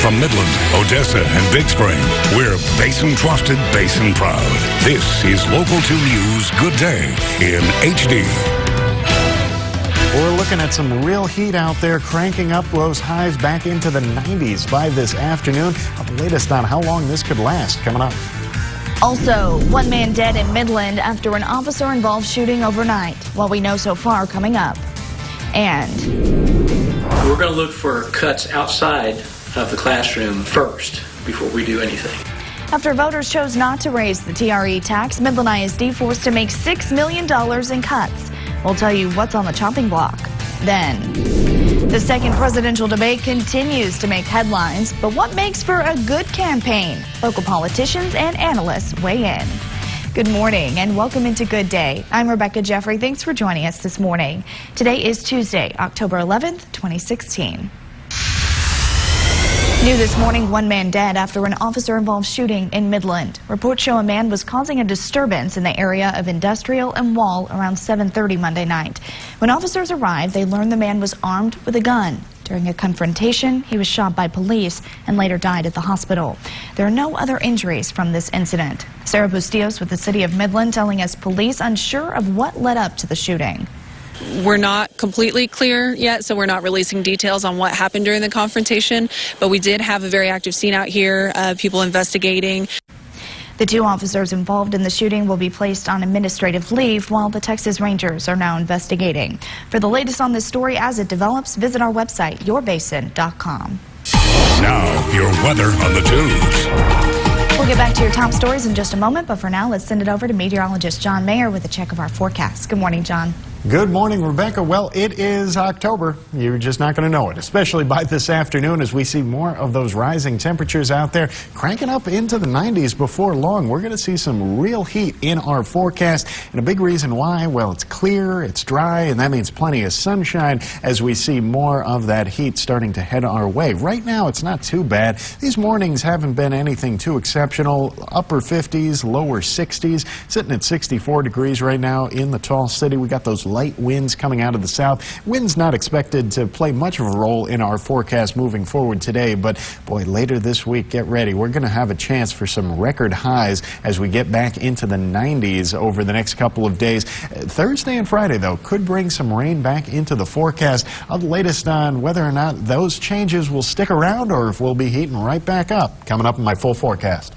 From Midland, Odessa, and Big Spring, we're Basin trusted, Basin proud. This is Local 2 News Good Day in HD. We're looking at some real heat out there, cranking up those highs back into the 90s by this afternoon. The latest on how long this could last coming up. Also, one man dead in Midland after an officer-involved shooting overnight. What we know so far coming up. And we're going to look for cuts outside of the classroom first before we do anything. After voters chose not to raise the TRE tax, Midland ISD forced to make $6 million in cuts. We'll tell you what's on the chopping block. Then, the second presidential debate continues to make headlines, but what makes for a good campaign? Local politicians and analysts weigh in. Good morning and welcome into Good Day. I'm Rebecca Jeffrey. Thanks for joining us this morning. Today is Tuesday, October 11th, 2016. New this morning, one man dead after an officer-involved shooting in Midland. Reports show a man was causing a disturbance in the area of Industrial and Wall around 7:30 Monday night. When officers arrived, they learned the man was armed with a gun. During a confrontation, he was shot by police and later died at the hospital. There are no other injuries from this incident. Sarah Bustillos with the City of Midland telling us police unsure of what led up to the shooting. We're not completely clear yet, so we're not releasing details on what happened during the confrontation, but we did have a very active scene out here, people investigating. The two officers involved in the shooting will be placed on administrative leave while the Texas Rangers are now investigating. For the latest on this story as it develops, visit our website, yourbasin.com. Now, your weather on the tubes. We'll get back to your top stories in just a moment, but for now, let's send it over to meteorologist John Mayer with a check of our forecast. Good morning, John. Good morning, Rebecca. Well, it is October. You're just not going to know it, especially by this afternoon as we see more of those rising temperatures out there, cranking up into the 90s before long. We're going to see some real heat in our forecast, and a big reason why, well, it's clear, it's dry, and that means plenty of sunshine as we see more of that heat starting to head our way. Right now, it's not too bad. These mornings haven't been anything too exceptional. Upper 50s, lower 60s, sitting at 64 degrees right now in the Tall City. We got those light winds coming out of the south. Winds not expected to play much of a role in our forecast moving forward today, but boy, later this week, get ready. We're going to have a chance for some record highs as we get back into the 90s over the next couple of days. Thursday and Friday, though, could bring some rain back into the forecast. The latest on whether or not those changes will stick around or if we'll be heating right back up. Coming up in my full forecast.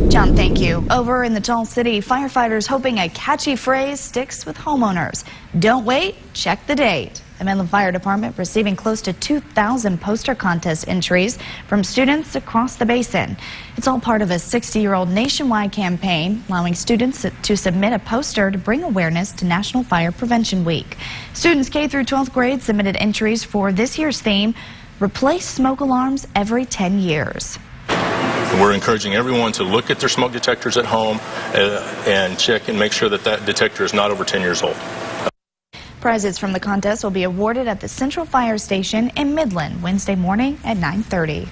John, thank you. Over in the Tall City, firefighters hoping a catchy phrase sticks with homeowners. Don't wait, check the date. The Midland Fire Department receiving close to 2,000 poster contest entries from students across the basin. It's all part of a 60-year-old nationwide campaign allowing students to submit a poster to bring awareness to National Fire Prevention Week. Students K through 12th grade submitted entries for this year's theme, Replace Smoke Alarms Every 10 Years. We're encouraging everyone to look at their smoke detectors at home and check and make sure that that detector is not over 10 years old. Prizes from the contest will be awarded at the Central Fire Station in Midland Wednesday morning at 9:30.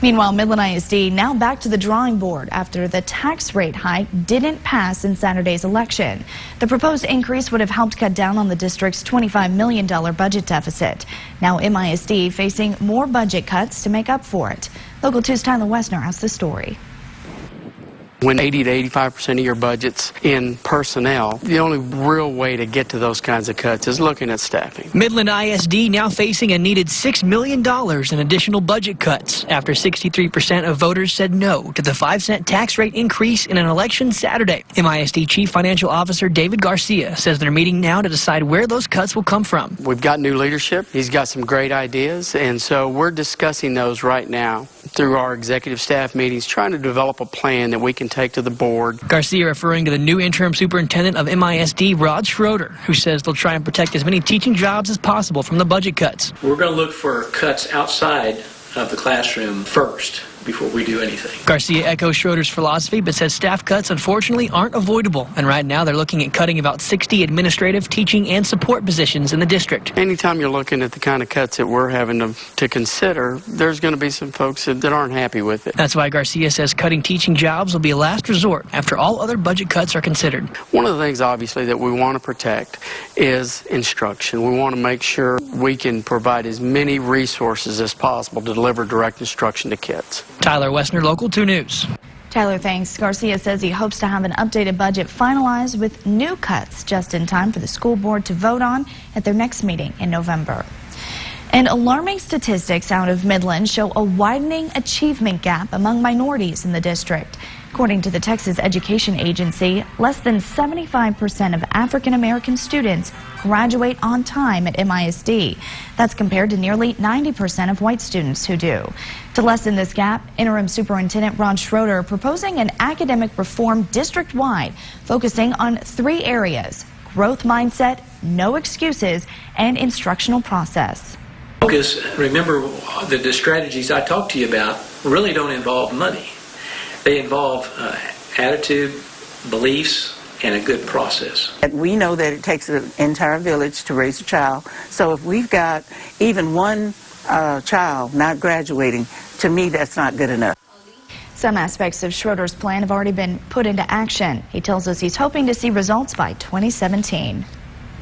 Meanwhile, Midland ISD now back to the drawing board after the tax rate hike didn't pass in Saturday's election. The proposed increase would have helped cut down on the district's $25 million budget deficit. Now MISD facing more budget cuts to make up for it. Local 2's Tyler Wessner has the story. When 80 to 85% of your budget's in personnel, the only real way to get to those kinds of cuts is looking at staffing. Midland ISD now facing a needed $6 million in additional budget cuts after 63% of voters said no to the 5-cent tax rate increase in an election Saturday. MISD Chief Financial Officer David Garcia says they're meeting now to decide where those cuts will come from. We've got new leadership. He's got some great ideas, and so we're discussing those right now through our executive staff meetings, trying to develop a plan that we can take to the board. Garcia referring to the new interim superintendent of MISD, Rod Schroeder, who says they'll try and protect as many teaching jobs as possible from the budget cuts. We're going to look for cuts outside of the classroom first before we do anything. Garcia echoes Schroeder's philosophy, but says staff cuts unfortunately aren't avoidable. And right now they're looking at cutting about 60 administrative, teaching, and support positions in the district. Anytime you're looking at the kind of cuts that we're having to consider, there's going to be some folks that aren't happy with it. That's why Garcia says cutting teaching jobs will be a last resort after all other budget cuts are considered. One of the things, obviously, that we want to protect is instruction. We want to make sure we can provide as many resources as possible to deliver direct instruction to kids. Tyler Wessner, Local 2 News. Tyler, thanks. Garcia says he hopes to have an updated budget finalized with new cuts just in time for the school board to vote on at their next meeting in November. And alarming statistics out of Midland show a widening achievement gap among minorities in the district. According to the Texas Education Agency, less than 75% of African American students graduate on time at MISD. That's compared to nearly 90% of white students who do. To lessen this gap, Interim Superintendent Ron Schroeder proposing an academic reform district-wide, focusing on 3 areas: growth mindset, no excuses, and instructional process. Remember, the strategies I talked to you about really don't involve money. They involve attitude, beliefs, and a good process. We know that it takes an entire village to raise a child. So if we've got even one child not graduating, to me that's not good enough. Some aspects of Schroeder's plan have already been put into action. He tells us he's hoping to see results by 2017.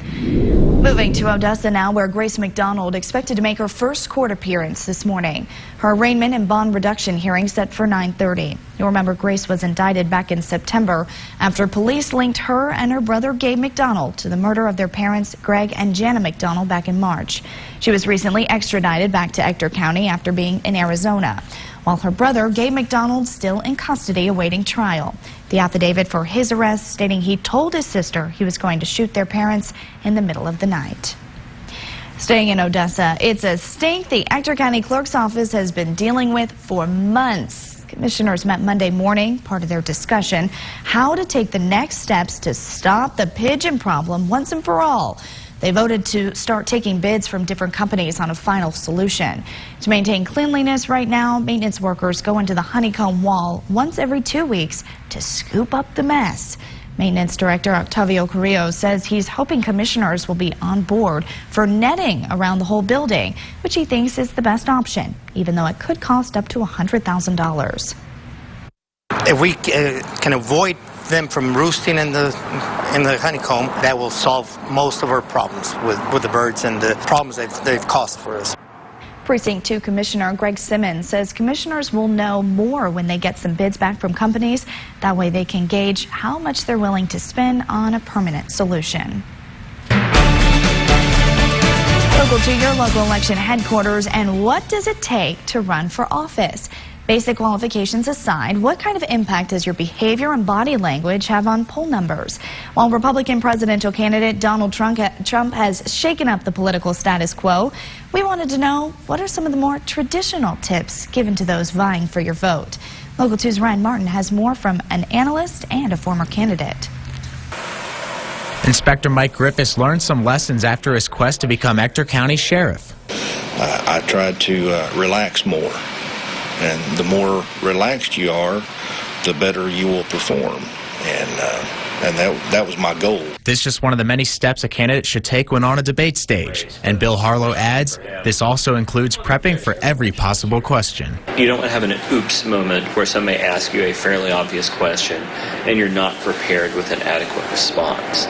Moving to Odessa now, where Grace McDonald expected to make her first court appearance this morning. Her arraignment and bond reduction hearing set for 9:30. You'll remember Grace was indicted back in September after police linked her and her brother Gabe McDonald to the murder of their parents Greg and Jana McDonald back in March. She was recently extradited back to Ector County after being in Arizona, while her brother Gabe McDonald still in custody awaiting trial. The affidavit for his arrest stating he told his sister he was going to shoot their parents in the middle of the night. Staying in Odessa, it's a stink the Ector County Clerk's Office has been dealing with for months. Commissioners met Monday morning, part of their discussion, how to take the next steps to stop the pigeon problem once and for all. They voted to start taking bids from different companies on a final solution. To maintain cleanliness right now, maintenance workers go into the honeycomb wall once every 2 weeks to scoop up the mess. Maintenance Director Octavio Carrillo says he's hoping commissioners will be on board for netting around the whole building, which he thinks is the best option, even though it could cost up to $100,000. If we can avoid them from roosting in the honeycomb, that will solve most of our problems with the birds and the problems they've caused for us. Precinct 2 Commissioner Greg Simmons says commissioners will know more when they get some bids back from companies. That way they can gauge how much they're willing to spend on a permanent solution. Local to your local election headquarters, and what does it take to run for office? Basic qualifications aside, what kind of impact does your behavior and body language have on poll numbers? While Republican presidential candidate Donald Trump has shaken up the political status quo, we wanted to know, what are some of the more traditional tips given to those vying for your vote? Local 2's Ryan Martin has more from an analyst and a former candidate. Inspector Mike Griffiths learned some lessons after his quest to become Ector County Sheriff. I tried to relax more. And the more relaxed you are, the better you will perform. And that was my goal. This is just one of the many steps a candidate should take when on a debate stage. And Bill Harlow adds, this also includes prepping for every possible question. You don't have an oops moment where somebody asks you a fairly obvious question and you're not prepared with an adequate response.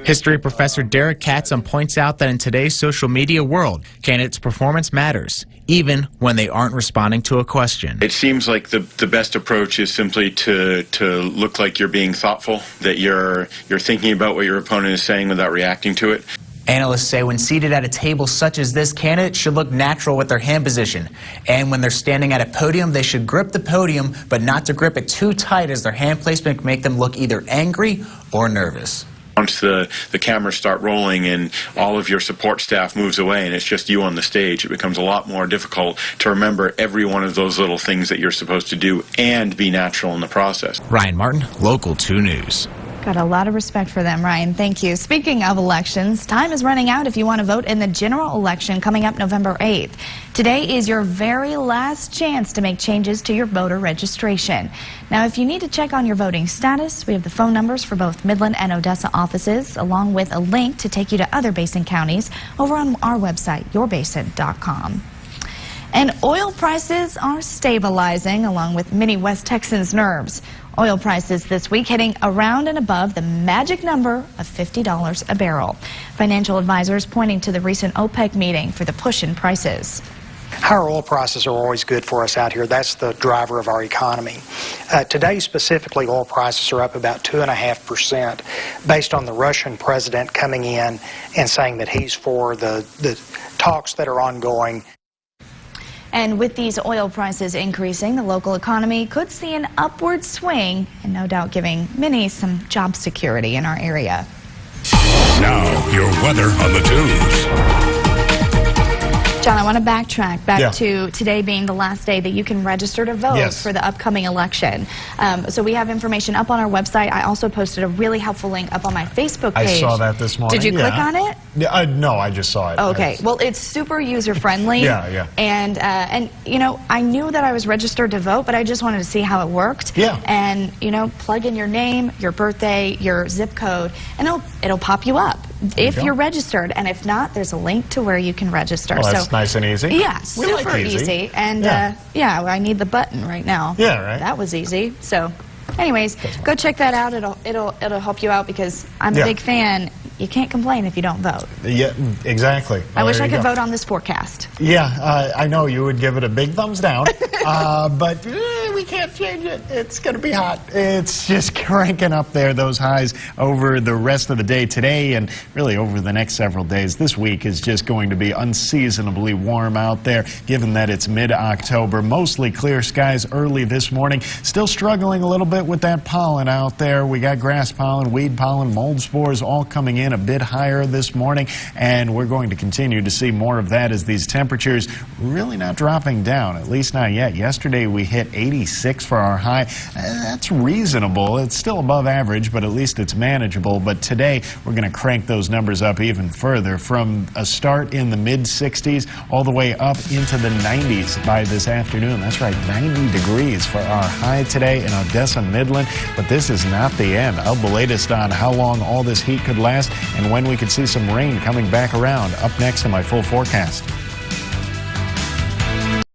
History professor Derek Katzum points out that in today's social media world, candidates' performance matters, even when they aren't responding to a question. It seems like the best approach is simply to look like you're being thoughtful, that you're thinking about what your opponent is saying without reacting to it. Analysts say when seated at a table such as this, candidates should look natural with their hand position. And when they're standing at a podium, they should grip the podium, but not to grip it too tight, as their hand placement can make them look either angry or nervous. Once the cameras start rolling and all of your support staff moves away and it's just you on the stage, it becomes a lot more difficult to remember every one of those little things that you're supposed to do and be natural in the process. Ryan Martin, Local 2 News. Got a lot of respect for them, Ryan. Thank you. Speaking of elections, time is running out if you want to vote in the general election coming up November 8th. Today is your very last chance to make changes to your voter registration. Now, if you need to check on your voting status, we have the phone numbers for both Midland and Odessa offices, along with a link to take you to other basin counties over on our website, yourbasin.com. And oil prices are stabilizing, along with many West Texans' nerves. Oil prices this week hitting around and above the magic number of $50 a barrel. Financial advisors pointing to the recent OPEC meeting for the push in prices. Higher oil prices are always good for us out here. That's the driver of our economy. Today specifically, oil prices are up about 2.5% based on the Russian president coming in and saying that he's for the talks that are ongoing. And with these oil prices increasing, the local economy could see an upward swing, and no doubt giving many some job security in our area. Now, your weather on the twos. John, I want to backtrack back to today being the last day that you can register to vote for the upcoming election. So we have information up on our website. I also posted a really helpful link up on my Facebook page. I saw that this morning. Did you click on it? Yeah, no, I just saw it. Okay. Well, it's super user-friendly. Yeah. And, you know, I knew that I was registered to vote, but I just wanted to see how it worked. Yeah. And, you know, plug in your name, your birthday, your zip code, and it'll pop you up if you're registered. And if not, there's a link to where you can register. Well, that's nice and easy. Yeah, super easy. And, yeah, I need the button right now. Yeah, right. That was easy. So, anyways, go check that out. It'll help you out because I'm a big fan. You can't complain if you don't vote. Yeah, exactly. I wish I could vote on this forecast. Yeah, I know you would give it a big thumbs down, but we can't change it. It's going to be hot. It's just cranking up there, those highs over the rest of the day today and really over the next several days. This week is just going to be unseasonably warm out there, given that it's mid-October. Mostly clear skies early this morning. Still struggling a little bit with that pollen out there. We got grass pollen, weed pollen, mold spores all coming in a bit higher this morning, and we're going to continue to see more of that as these temperatures really not dropping down, at least not yet. Yesterday we hit 86 for our high. That's reasonable. It's still above average, but at least it's manageable. But today we're going to crank those numbers up even further, from a start in the mid-60s all the way up into the 90s by this afternoon. That's right, 90 degrees for our high today in Odessa, Midland. But this is not the end. I'll have the latest on how long all this heat could last and when we could see some rain coming back around up next in my full forecast.